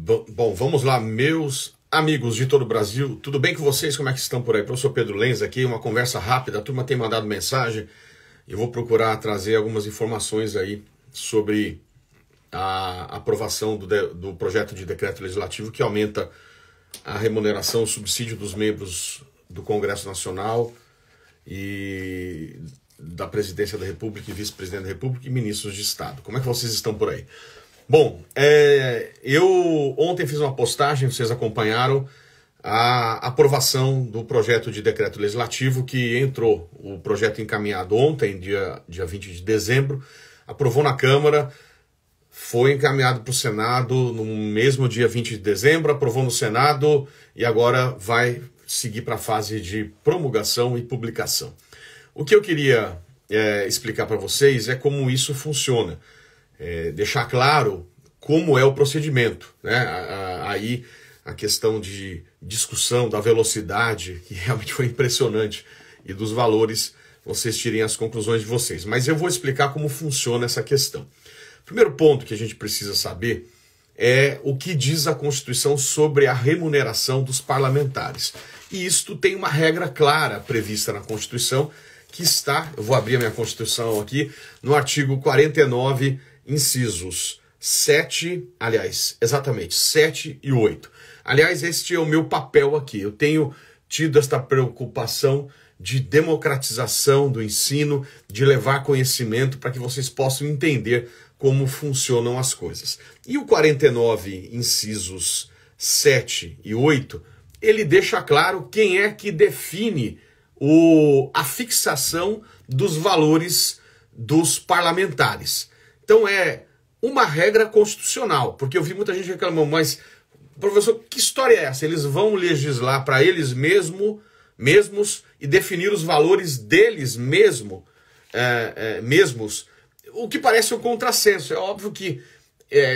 Bom, vamos lá, meus amigos de todo o Brasil. Tudo bem com vocês? Como é que estão por aí? Professor Pedro Lenz aqui, uma conversa rápida. A turma tem mandado mensagem. Eu vou procurar trazer algumas informações aí sobre a aprovação do projeto de decreto legislativo que aumenta a remuneração, o subsídio dos membros do Congresso Nacional e da Presidência da República e Vice-Presidente da República e ministros de Estado. Como é que vocês estão por aí? Bom, eu ontem fiz uma postagem, vocês acompanharam, a aprovação do projeto de decreto legislativo que entrou, o projeto encaminhado ontem, dia 20 de dezembro, aprovou na Câmara, foi encaminhado para o Senado no mesmo dia 20 de dezembro, aprovou no Senado e agora vai seguir para a fase de promulgação e publicação. O que eu queria explicar para vocês é como isso funciona. Deixar claro como é o procedimento, né? Aí a questão de discussão da velocidade, que realmente foi impressionante, e dos valores, vocês tirem as conclusões de vocês. Mas eu vou explicar como funciona essa questão. O primeiro ponto que a gente precisa saber é o que diz a Constituição sobre a remuneração dos parlamentares. E isto tem uma regra clara prevista na Constituição, que está, eu vou abrir a minha Constituição aqui, no artigo 49, incisos 7, aliás, exatamente, 7 e 8. Aliás, este é o meu papel aqui. Eu tenho tido esta preocupação de democratização do ensino, de levar conhecimento para que vocês possam entender como funcionam as coisas. E o 49, incisos 7 e 8, ele deixa claro quem é que define a fixação dos valores dos parlamentares. Então é uma regra constitucional, porque eu vi muita gente reclamando, mas, professor, que história é essa? Eles vão legislar para eles mesmos e definir os valores deles mesmos, o que parece um contrassenso. É óbvio que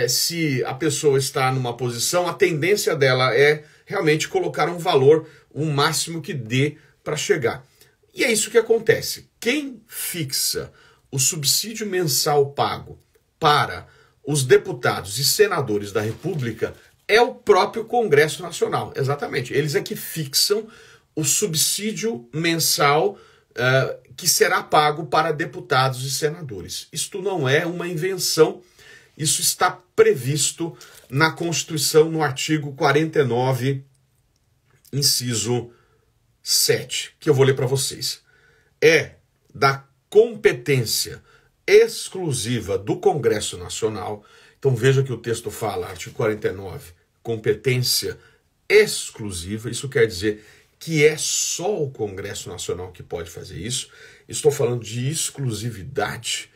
se a pessoa está numa posição, a tendência dela é realmente colocar um valor, o máximo que dê para chegar. E é isso que acontece. Quem fixa o subsídio mensal pago para os deputados e senadores da República é o próprio Congresso Nacional. Exatamente. Eles é que fixam o subsídio mensal que será pago para deputados e senadores. Isto não é uma invenção, isso está previsto na Constituição, no artigo 49, inciso 7, que eu vou ler para vocês. É da competência exclusiva do Congresso Nacional. Então veja que o texto fala, artigo 49, competência exclusiva. Isso quer dizer que é só o Congresso Nacional que pode fazer isso. Estou falando de exclusividade,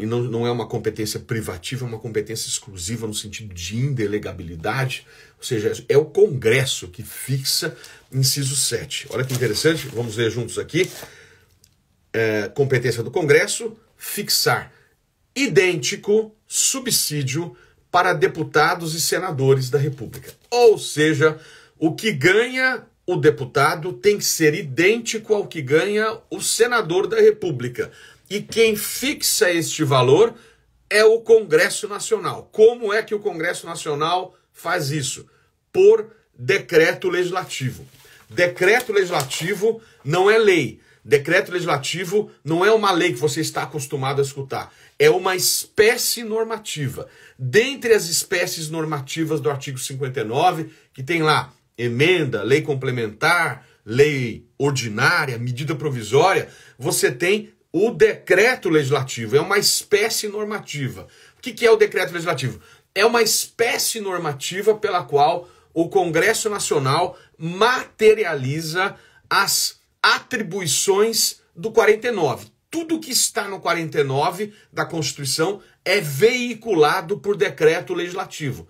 e não é uma competência privativa, é uma competência exclusiva no sentido de indelegabilidade, ou seja, é o Congresso que fixa inciso 7. Olha que interessante, vamos ler juntos aqui. Competência do Congresso, fixar idêntico subsídio para deputados e senadores da República. Ou seja, o que ganha o deputado tem que ser idêntico ao que ganha o senador da República. E quem fixa este valor é o Congresso Nacional. Como é que o Congresso Nacional faz isso? Por decreto legislativo. Decreto legislativo não é lei. Decreto legislativo não é uma lei que você está acostumado a escutar. É uma espécie normativa. Dentre as espécies normativas do artigo 59, que tem lá emenda, lei complementar, lei ordinária, medida provisória, você tem o decreto legislativo. É uma espécie normativa. O que é o decreto legislativo? É uma espécie normativa pela qual o Congresso Nacional materializa as atribuições do 49. Tudo que está no 49 da Constituição é veiculado por decreto legislativo.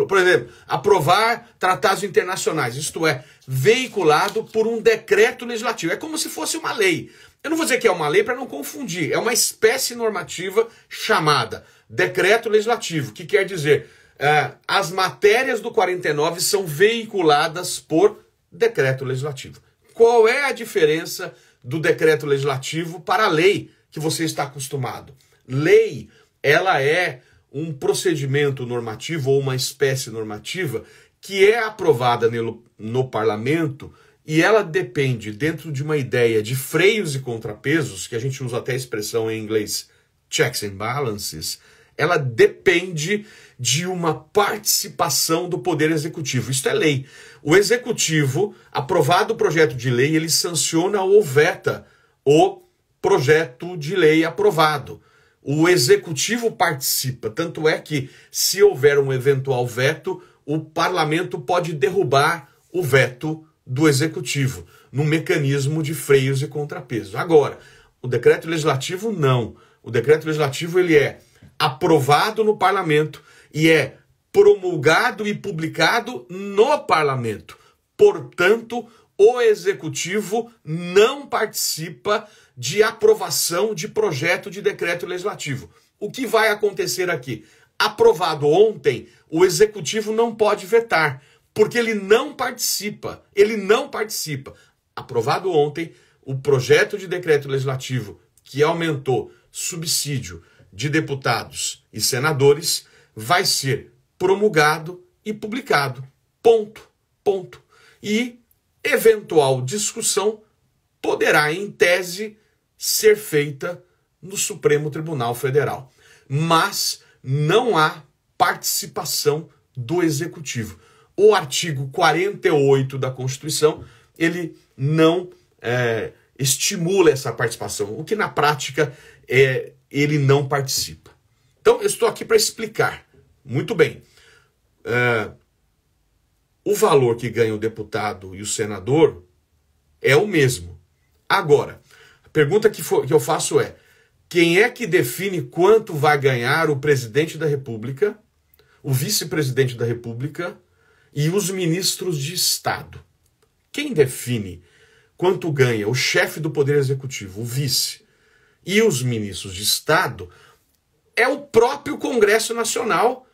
Por exemplo, aprovar tratados internacionais, isto é, veiculado por um decreto legislativo. É como se fosse uma lei. Eu não vou dizer que é uma lei para não confundir. É uma espécie normativa chamada decreto legislativo, que quer dizer, as matérias do 49 são veiculadas por decreto legislativo. Qual é a diferença do decreto legislativo para a lei que você está acostumado? Lei, ela é um procedimento normativo ou uma espécie normativa que é aprovada no parlamento e ela depende, dentro de uma ideia de freios e contrapesos, que a gente usa até a expressão em inglês checks and balances, ela depende de uma participação do Poder Executivo. Isto é lei. O Executivo, aprovado o projeto de lei, ele sanciona ou veta o projeto de lei aprovado. O Executivo participa, tanto é que, se houver um eventual veto, o Parlamento pode derrubar o veto do Executivo, num mecanismo de freios e contrapesos. Agora, o decreto legislativo não. O decreto legislativo ele é aprovado no Parlamento e é promulgado e publicado no Parlamento. Portanto, o Executivo não participa de aprovação de projeto de decreto legislativo. O que vai acontecer aqui? Aprovado ontem, o Executivo não pode vetar, porque ele não participa. Ele não participa. Aprovado ontem, o projeto de decreto legislativo que aumentou subsídio de deputados e senadores vai ser promulgado e publicado. Ponto. Ponto. E eventual discussão poderá, em tese, ser feita no Supremo Tribunal Federal. Mas não há participação do Executivo. O artigo 48 da Constituição, ele não estimula essa participação, o que na prática ele não participa. Então, eu estou aqui para explicar. Muito bem. O valor que ganha o deputado e o senador é o mesmo. Agora, a pergunta que eu faço é: quem é que define quanto vai ganhar o presidente da República, o vice-presidente da República e os ministros de Estado? Quem define quanto ganha o chefe do Poder Executivo, o vice, e os ministros de Estado é o próprio Congresso Nacional,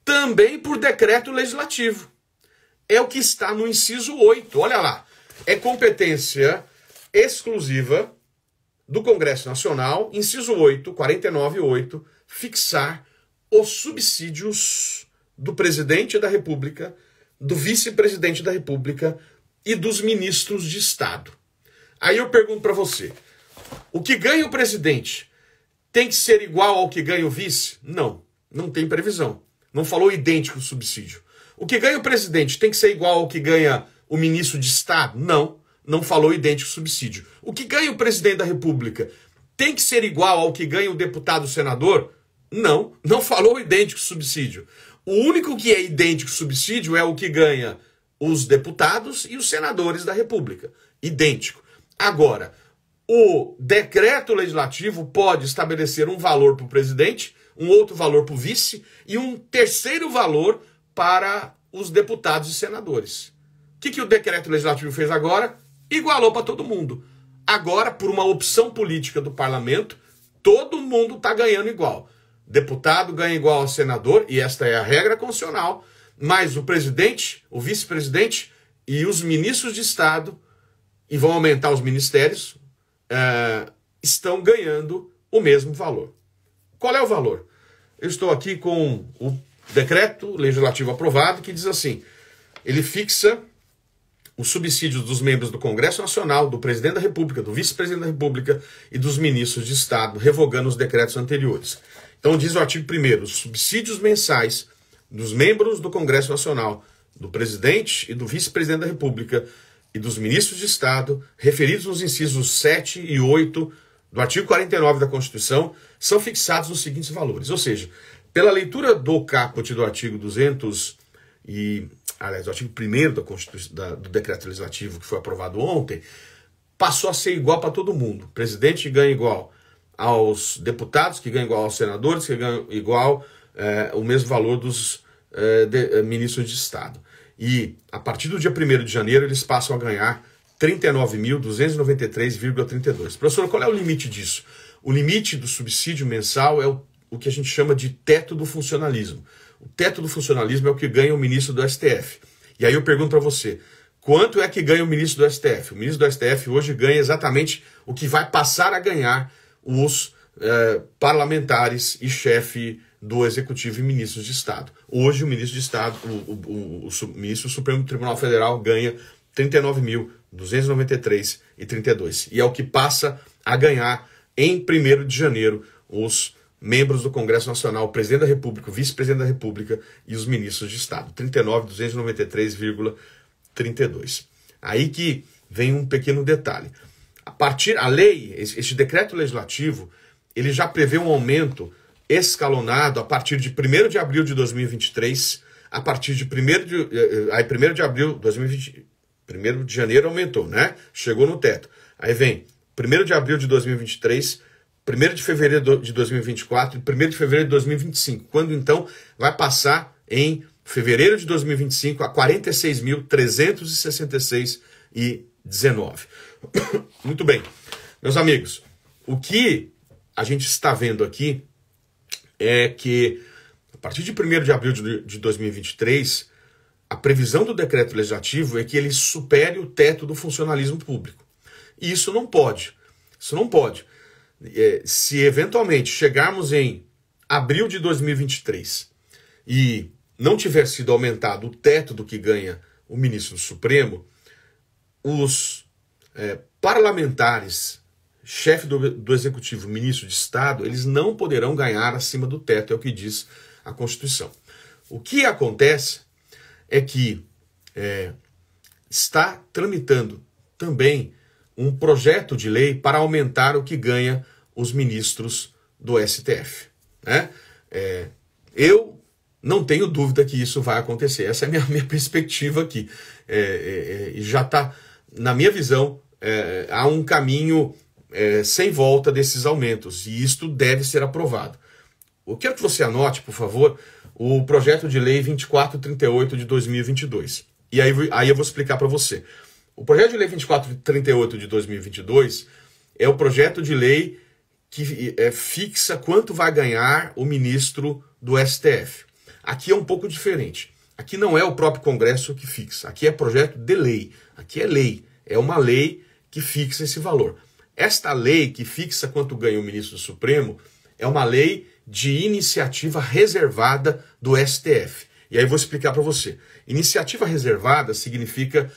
também por decreto legislativo. É o que está no inciso 8. Olha lá. É competência exclusiva do Congresso Nacional, inciso 8, 49.8, fixar os subsídios do presidente da República, do vice-presidente da República e dos ministros de Estado. Aí eu pergunto para você, o que ganha o presidente tem que ser igual ao que ganha o vice? Não, não tem previsão. Não falou idêntico o subsídio. O que ganha o presidente tem que ser igual ao que ganha o ministro de Estado? Não, não falou idêntico subsídio. O que ganha o presidente da República tem que ser igual ao que ganha o deputado ou senador? Não, não falou idêntico subsídio. O único que é idêntico subsídio é o que ganha os deputados e os senadores da República. Idêntico. Agora, o decreto legislativo pode estabelecer um valor para o presidente, um outro valor para o vice e um terceiro valor para os deputados e senadores. O que o decreto legislativo fez agora? Igualou para todo mundo. Agora, por uma opção política do parlamento, todo mundo está ganhando igual. Deputado ganha igual ao senador, e esta é a regra constitucional, mas o presidente, o vice-presidente e os ministros de Estado, e vão aumentar os ministérios, estão ganhando o mesmo valor. Qual é o valor? Eu estou aqui com o decreto legislativo aprovado que diz assim, ele fixa os subsídios dos membros do Congresso Nacional, do presidente da República, do vice-presidente da República e dos ministros de Estado, revogando os decretos anteriores. Então diz o artigo 1º, os subsídios mensais dos membros do Congresso Nacional, do presidente e do vice-presidente da República e dos ministros de Estado, referidos nos incisos 7 e 8 do artigo 49 da Constituição, são fixados nos seguintes valores. Ou seja, pela leitura do caput do artigo 200 e... aliás, o artigo 1º do decreto legislativo que foi aprovado ontem, passou a ser igual para todo mundo. O presidente ganha igual aos deputados, que ganha igual aos senadores, que ganham igual o mesmo valor dos ministros de Estado. E a partir do dia 1º de janeiro eles passam a ganhar 39.293,32. Professor, qual é o limite disso? O limite do subsídio mensal é o que a gente chama de teto do funcionalismo. O teto do funcionalismo é o que ganha o ministro do STF. E aí eu pergunto para você, quanto é que ganha o ministro do STF? O ministro do STF hoje ganha exatamente o que vai passar a ganhar os parlamentares e chefe do Executivo e ministros de Estado. Hoje o ministro de Estado, o ministro do Supremo Tribunal Federal ganha 39.293,32. E é o que passa a ganhar em 1º de janeiro os membros do Congresso Nacional, o presidente da República, o vice-presidente da República e os ministros de Estado. 39.293,32. Aí que vem um pequeno detalhe. A lei, este decreto legislativo, ele já prevê um aumento escalonado a partir de 1º de abril de 2023, a partir de 1º de abril de 2020, 1º de janeiro aumentou, né? Chegou no teto. Aí vem 1º de abril de 2023, 1º de fevereiro de 2024 e 1º de fevereiro de 2025, quando então vai passar em fevereiro de 2025 a 46.366,19. Muito bem, meus amigos, o que a gente está vendo aqui é que a partir de 1º de abril de 2023, a previsão do decreto legislativo é que ele supere o teto do funcionalismo público. E isso não pode. Isso não pode. Se eventualmente chegarmos em abril de 2023 e não tiver sido aumentado o teto do que ganha o ministro do Supremo, os parlamentares, chefe do Executivo, ministro de Estado, eles não poderão ganhar acima do teto, é o que diz a Constituição. O que acontece é que está tramitando também um projeto de lei para aumentar o que ganha os ministros do STF. Né? Eu não tenho dúvida que isso vai acontecer. Essa é a minha perspectiva aqui. Já está, na minha visão, há um caminho sem volta desses aumentos, e isto deve ser aprovado. Eu quero que você anote, por favor, o projeto de lei 2438 de 2022. E aí eu vou explicar para você. O projeto de lei 2438 de 2022 é o projeto de lei que fixa quanto vai ganhar o ministro do STF. Aqui é um pouco diferente. Aqui não é o próprio Congresso que fixa. Aqui é projeto de lei. Aqui é lei. É uma lei que fixa esse valor. Esta lei que fixa quanto ganha o ministro do Supremo é uma lei de iniciativa reservada do STF. E aí eu vou explicar para você. Iniciativa reservada significa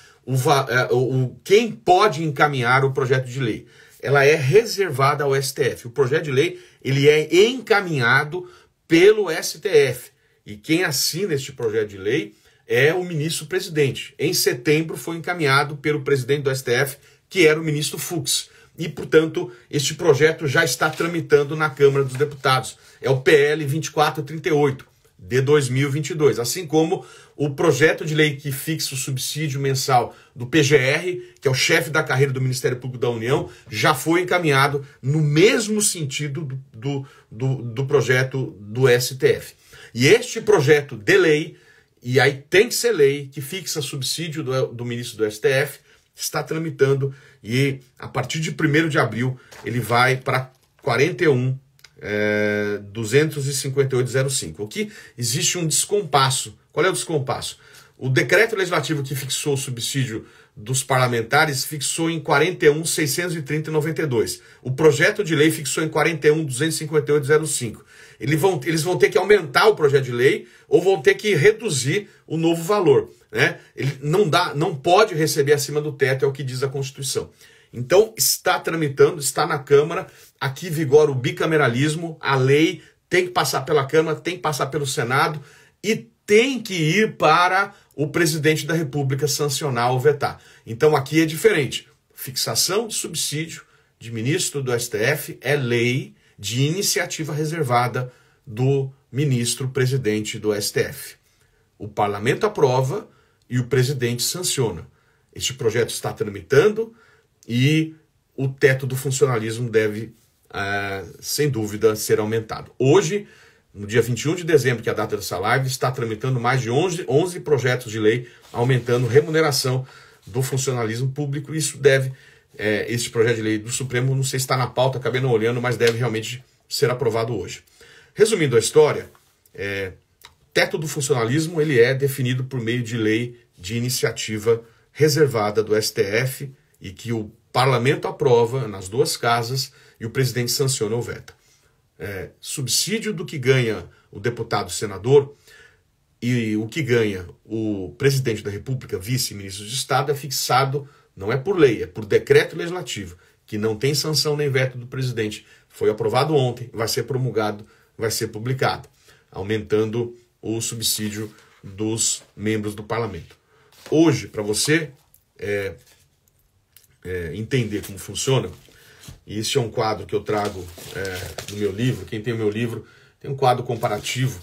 quem pode encaminhar o projeto de lei. Ela é reservada ao STF. O projeto de lei ele é encaminhado pelo STF. E quem assina este projeto de lei é o ministro-presidente. Em setembro foi encaminhado pelo presidente do STF, que era o ministro Fux. E, portanto, este projeto já está tramitando na Câmara dos Deputados. É o PL 2438 de 2022. Assim como o projeto de lei que fixa o subsídio mensal do PGR, que é o chefe da carreira do Ministério Público da União, já foi encaminhado no mesmo sentido do projeto do STF. E este projeto de lei, e aí tem que ser lei, que fixa subsídio do ministro do STF, está tramitando e a partir de 1º de abril ele vai para 41.258,05. O que existe um descompasso. Qual é o descompasso? O decreto legislativo que fixou o subsídio dos parlamentares fixou em 41.630,92. O projeto de lei fixou em 41.258,05. Eles vão ter que aumentar o projeto de lei ou vão ter que reduzir o novo valor. Né? Ele não pode receber acima do teto, é o que diz a Constituição. Então está tramitando, está na Câmara, aqui vigora o bicameralismo, a lei tem que passar pela Câmara, tem que passar pelo Senado e tem que ir para o presidente da República sancionar ou vetar. Então aqui é diferente. Fixação de subsídio de ministro do STF é lei de iniciativa reservada do ministro-presidente do STF. O parlamento aprova e o presidente sanciona. Este projeto está tramitando e o teto do funcionalismo deve, sem dúvida, ser aumentado. Hoje, no dia 21 de dezembro, que é a data dessa live, está tramitando mais de 11 projetos de lei aumentando remuneração do funcionalismo público. Isso deve, esse projeto de lei do Supremo, não sei se está na pauta, acabei não olhando, mas deve realmente ser aprovado hoje. Resumindo a história, teto do funcionalismo ele é definido por meio de lei de iniciativa reservada do STF e que o parlamento aprova nas duas casas e o presidente sanciona ou veta. subsídio do que ganha o deputado senador e o que ganha o presidente da República, vice-ministro de Estado, é fixado, não é por lei, é por decreto legislativo, que não tem sanção nem veto do presidente. Foi aprovado ontem, vai ser promulgado, vai ser publicado, aumentando o subsídio dos membros do parlamento. Hoje, para você entender como funciona, e esse é um quadro que eu trago no meu livro, quem tem o meu livro, tem um quadro comparativo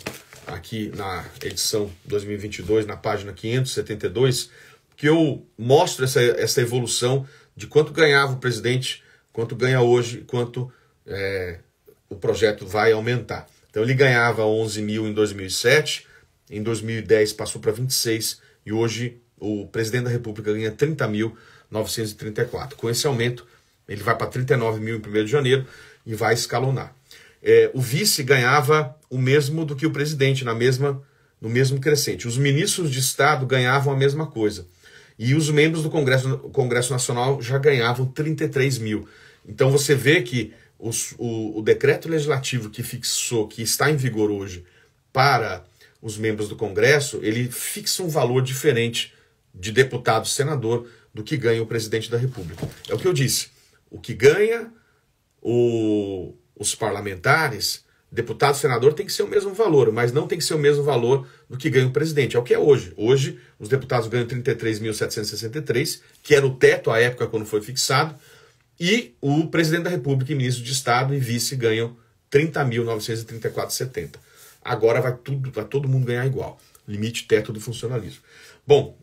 aqui na edição 2022, na página 572, que eu mostro essa evolução de quanto ganhava o presidente, quanto ganha hoje, quanto o projeto vai aumentar. Então ele ganhava 11 mil em 2007, em 2010 passou para 26 e hoje o presidente da República ganha 30.934. Com esse aumento, ele vai para 39 mil em 1º de janeiro e vai escalonar. O vice ganhava o mesmo do que o presidente, no mesmo crescente. Os ministros de Estado ganhavam a mesma coisa. E os membros do Congresso Nacional já ganhavam 33 mil. Então você vê que o decreto legislativo que fixou, que está em vigor hoje para os membros do Congresso, ele fixa um valor diferente de deputado senador do que ganha o presidente da República. É o que eu disse. O que ganha os parlamentares, deputado senador, tem que ser o mesmo valor, mas não tem que ser o mesmo valor do que ganha o presidente. É o que é hoje. Hoje, os deputados ganham 33.763, que era o teto à época quando foi fixado, e o presidente da República, e ministro de Estado e vice ganham 30.934,70. Agora vai todo mundo ganhar igual. Limite teto do funcionalismo. Bom,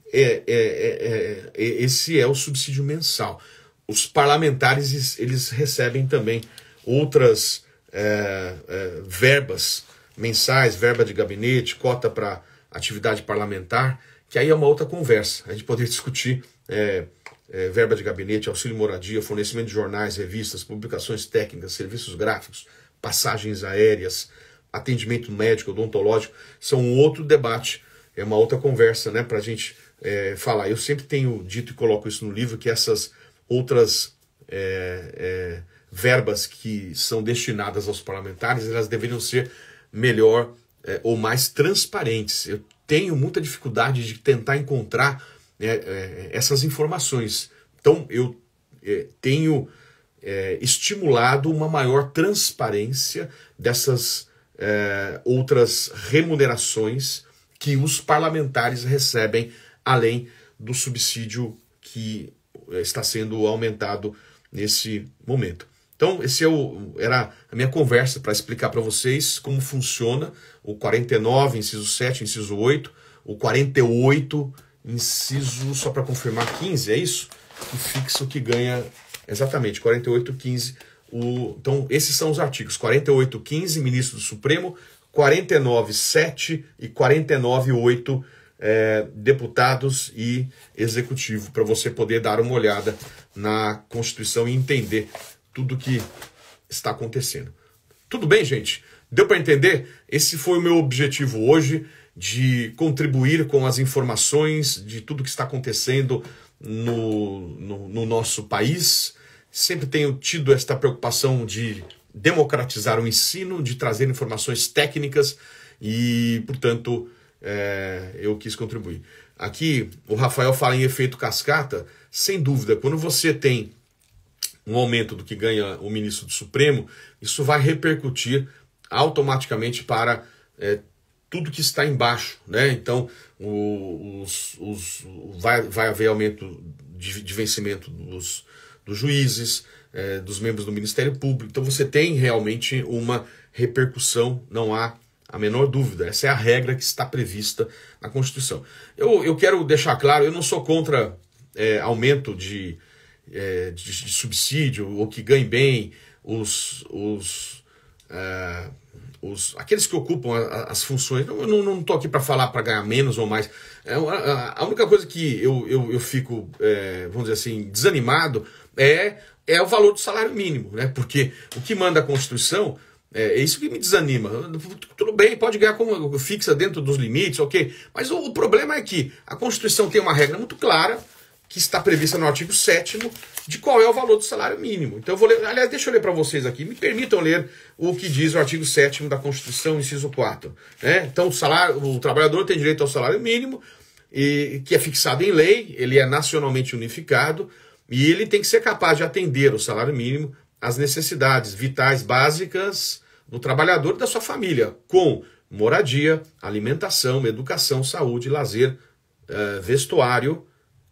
esse é o subsídio mensal. Os parlamentares, eles recebem também outras verbas mensais, verba de gabinete, cota para atividade parlamentar, que aí é uma outra conversa. A gente poderia discutir verba de gabinete, auxílio moradia, fornecimento de jornais, revistas, publicações técnicas, serviços gráficos, passagens aéreas, atendimento médico, odontológico, são um outro debate, é uma outra conversa, né, para a gente falar. Eu sempre tenho dito e coloco isso no livro, que essas outras verbas que são destinadas aos parlamentares, elas deveriam ser melhor ou mais transparentes. Eu tenho muita dificuldade de tentar encontrar essas informações. Então, eu tenho estimulado uma maior transparência dessas outras remunerações que os parlamentares recebem, além do subsídio que está sendo aumentado nesse momento. Então, era a minha conversa para explicar para vocês como funciona o 49, inciso 7, inciso 8, o 48, inciso, só para confirmar, 15, é isso? Que fixa o que ganha, exatamente, 48, 15. Então, esses são os artigos, 48, 15, ministro do Supremo, 49, 7 e 49, 8, deputados e executivo, para você poder dar uma olhada na Constituição e entender tudo o que está acontecendo. Tudo bem, gente? Deu para entender? Esse foi o meu objetivo hoje, de contribuir com as informações de tudo que está acontecendo no nosso país. Sempre tenho tido esta preocupação de democratizar o ensino, de trazer informações técnicas e, portanto, eu quis contribuir. Aqui, o Rafael fala em efeito cascata. Sem dúvida, quando você tem um aumento do que ganha o ministro do Supremo, isso vai repercutir automaticamente para tudo que está embaixo, né? Então, vai haver aumento de vencimento dos juízes, dos membros do Ministério Público. Então, você tem realmente uma repercussão, não há a menor dúvida. Essa é a regra que está prevista na Constituição. Eu quero deixar claro, eu não sou contra aumento de subsídio, ou que ganhem bem aqueles que ocupam as funções. Eu não estou aqui para falar para ganhar menos ou mais. A única coisa que eu fico, vamos dizer assim, desanimado é o valor do salário mínimo, né? Porque o que manda a Constituição é isso que me desanima. Tudo bem, pode ganhar como fixa dentro dos limites, ok. Mas o problema é que a Constituição tem uma regra muito clara, que está prevista no artigo 7º de qual é o valor do salário mínimo. Então eu vou ler, aliás, deixa eu ler para vocês aqui, me permitam ler o que diz o artigo 7º da Constituição, inciso 4. Né? Então o trabalhador tem direito ao salário mínimo, que é fixado em lei, ele é nacionalmente unificado, e ele tem que ser capaz de atender o salário mínimo às necessidades vitais básicas do trabalhador e da sua família, com moradia, alimentação, educação, saúde, lazer, vestuário,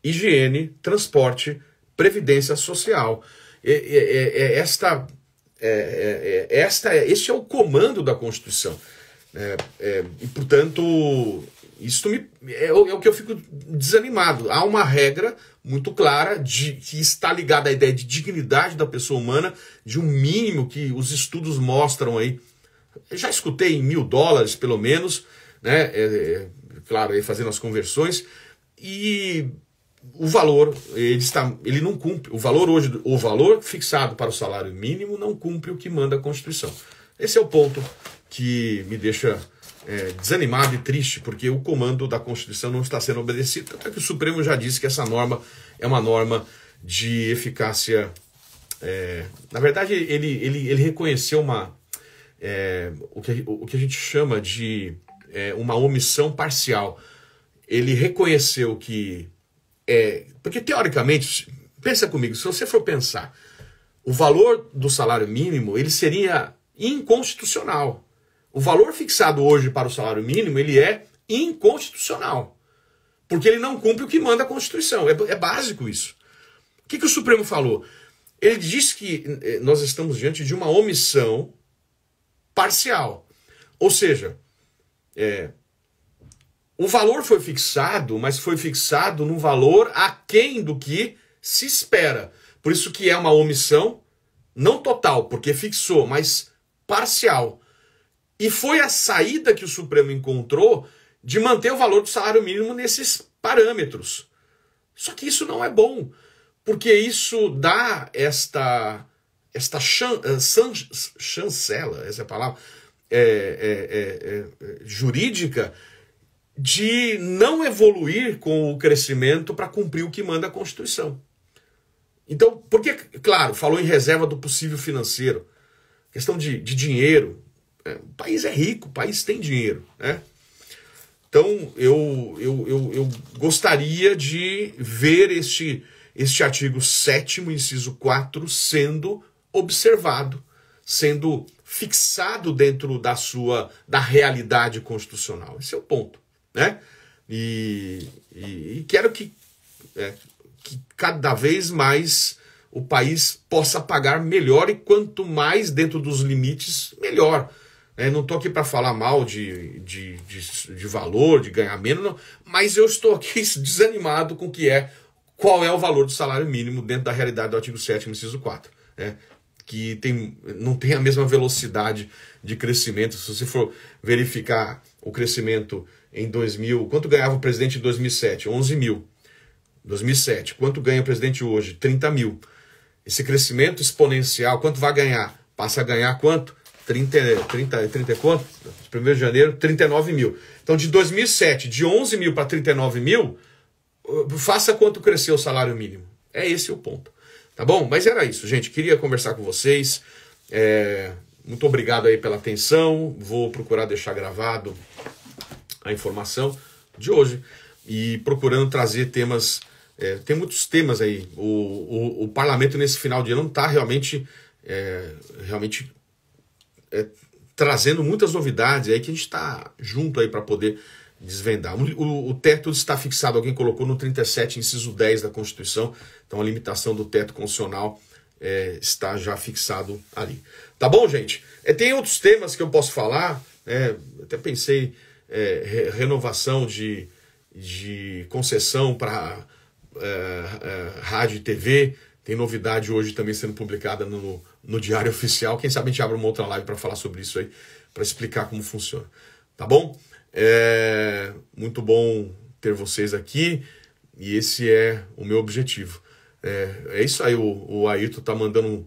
higiene, transporte, previdência social. Este é o comando da Constituição. E, portanto, isso é o que eu fico desanimado. Há uma regra muito clara que está ligada à ideia de dignidade da pessoa humana, de um mínimo que os estudos mostram aí. Eu já escutei em $1.000, pelo menos, né? Claro, aí fazendo as conversões, e o valor, ele não cumpre. O valor fixado para o salário mínimo não cumpre o que manda a Constituição. Esse é o ponto que me deixa desanimado e triste, porque o comando da Constituição não está sendo obedecido. Até que o Supremo já disse que essa norma é uma norma de eficácia. Na verdade, ele reconheceu o que a gente chama de uma omissão parcial. Ele reconheceu que porque teoricamente, pensa comigo, se você for pensar, o valor do salário mínimo, ele seria inconstitucional. O valor fixado hoje para o salário mínimo, ele é inconstitucional. Porque ele não cumpre o que manda a Constituição. É básico isso. O que o Supremo falou? Ele diz que nós estamos diante de uma omissão parcial. Ou seja, o valor foi fixado, mas foi fixado num valor aquém do que se espera. Por isso que é uma omissão não total, porque fixou, mas parcial. E foi a saída que o Supremo encontrou de manter o valor do salário mínimo nesses parâmetros. Só que isso não é bom, porque isso dá esta chancela, essa é a palavra, jurídica, de não evoluir com o crescimento para cumprir o que manda a Constituição. Então, porque, claro, falou em reserva do possível financeiro, questão de dinheiro. O país é rico, o país tem dinheiro, né? Então, eu gostaria de ver este artigo 7º, inciso 4, sendo observado, sendo fixado dentro da realidade constitucional. Esse é o ponto, né? E quero que cada vez mais o país possa pagar melhor, e quanto mais dentro dos limites, melhor. Não estou aqui para falar mal de valor, de ganhar menos, não, mas eu estou aqui desanimado com qual é o valor do salário mínimo dentro da realidade do artigo 7º, inciso 4. Que não tem a mesma velocidade de crescimento. Se você for verificar o crescimento em 2000, quanto ganhava o presidente em 2007? 11 mil. 2007. Quanto ganha o presidente hoje? 30 mil. Esse crescimento exponencial, quanto vai ganhar? Passa a ganhar quanto? 30 quanto? 1º de janeiro, 39 mil. Então, de 2007, de 11 mil para 39 mil, faça quanto cresceu o salário mínimo. É esse o ponto. Tá bom? Mas era isso, gente. Queria conversar com vocês. Muito obrigado aí pela atenção. Vou procurar deixar gravado a informação de hoje. E procurando trazer temas... tem muitos temas aí. O parlamento nesse final de ano está realmente trazendo muitas novidades aí que a gente está junto aí para poder desvendar. O teto está fixado, alguém colocou no 37, inciso 10 da Constituição, então a limitação do teto constitucional está já fixado ali. Tá bom, gente? Tem outros temas que eu posso falar, até pensei renovação de concessão para rádio e TV. Tem novidade hoje também sendo publicada no Diário Oficial. Quem sabe a gente abre uma outra live para falar sobre isso aí, para explicar como funciona. Tá bom? Muito bom ter vocês aqui, e esse é o meu objetivo. É isso aí, o Ayrton tá mandando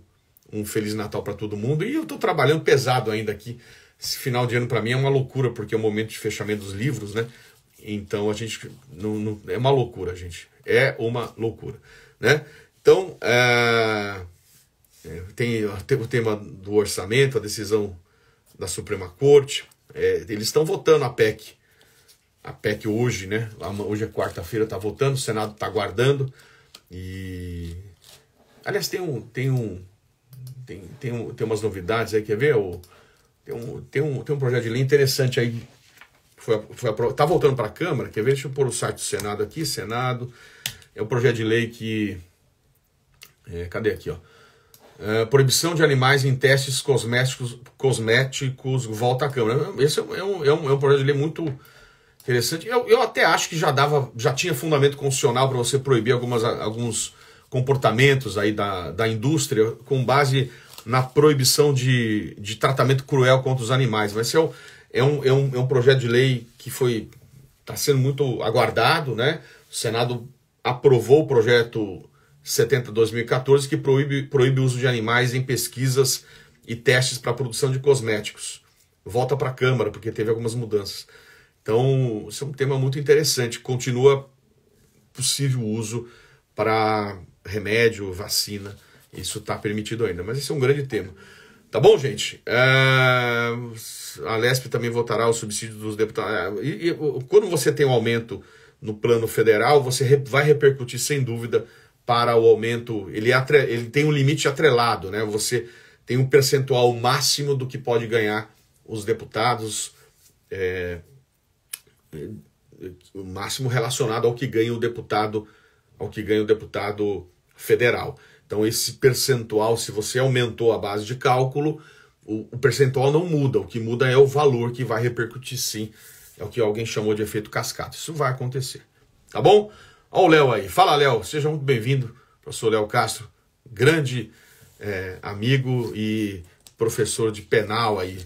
um Feliz Natal para todo mundo, e eu tô trabalhando pesado ainda aqui. Esse final de ano para mim é uma loucura, porque é o momento de fechamento dos livros, né? Então a gente não é uma loucura, gente. É uma loucura, né? Então tem o tema do orçamento, a decisão da Suprema Corte. Eles estão votando a PEC. A PEC hoje, né? Hoje é quarta-feira, está votando, o Senado está aguardando. E aliás, tem umas novidades aí, quer ver? Tem um projeto de lei interessante aí. Tá voltando para a Câmara, quer ver? Deixa eu pôr o site do Senado aqui. Senado é um projeto de lei que... cadê aqui, ó? Proibição de animais em testes cosméticos volta à Câmara. Esse é um projeto de lei muito interessante. Eu até acho que já tinha fundamento constitucional para você proibir alguns comportamentos aí da indústria com base na proibição de tratamento cruel contra os animais. Mas esse é um projeto de lei que está sendo muito aguardado, né? O Senado aprovou o projeto 70/2014, que proíbe o uso de animais em pesquisas e testes para a produção de cosméticos. Volta para a Câmara, porque teve algumas mudanças. Então, isso é um tema muito interessante. Continua possível uso para remédio, vacina. Isso está permitido ainda, mas esse é um grande tema. Tá bom, gente? A Lesp também votará o subsídio dos deputados. E quando você tem um aumento no plano federal, você vai repercutir, sem dúvida, para o aumento. Ele tem um limite atrelado, né? Você tem um percentual máximo do que pode ganhar os deputados, o máximo relacionado ao que ganha o deputado federal. Então esse percentual, se você aumentou a base de cálculo, o percentual não muda. O que muda é o valor que vai repercutir, sim. É o que alguém chamou de efeito cascata. Isso vai acontecer. Tá bom? Olha o Léo aí. Fala, Léo. Seja muito bem-vindo. Professor Léo Castro, grande amigo e professor de penal aí.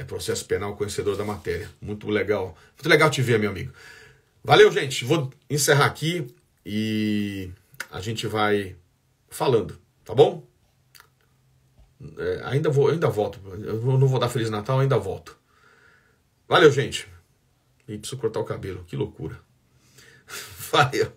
Processo penal, conhecedor da matéria. Muito legal. Muito legal te ver, meu amigo. Valeu, gente. Vou encerrar aqui e a gente vai falando, tá bom? Ainda volto. Eu não vou dar Feliz Natal, ainda volto. Valeu, gente. E preciso cortar o cabelo. Que loucura. Valeu.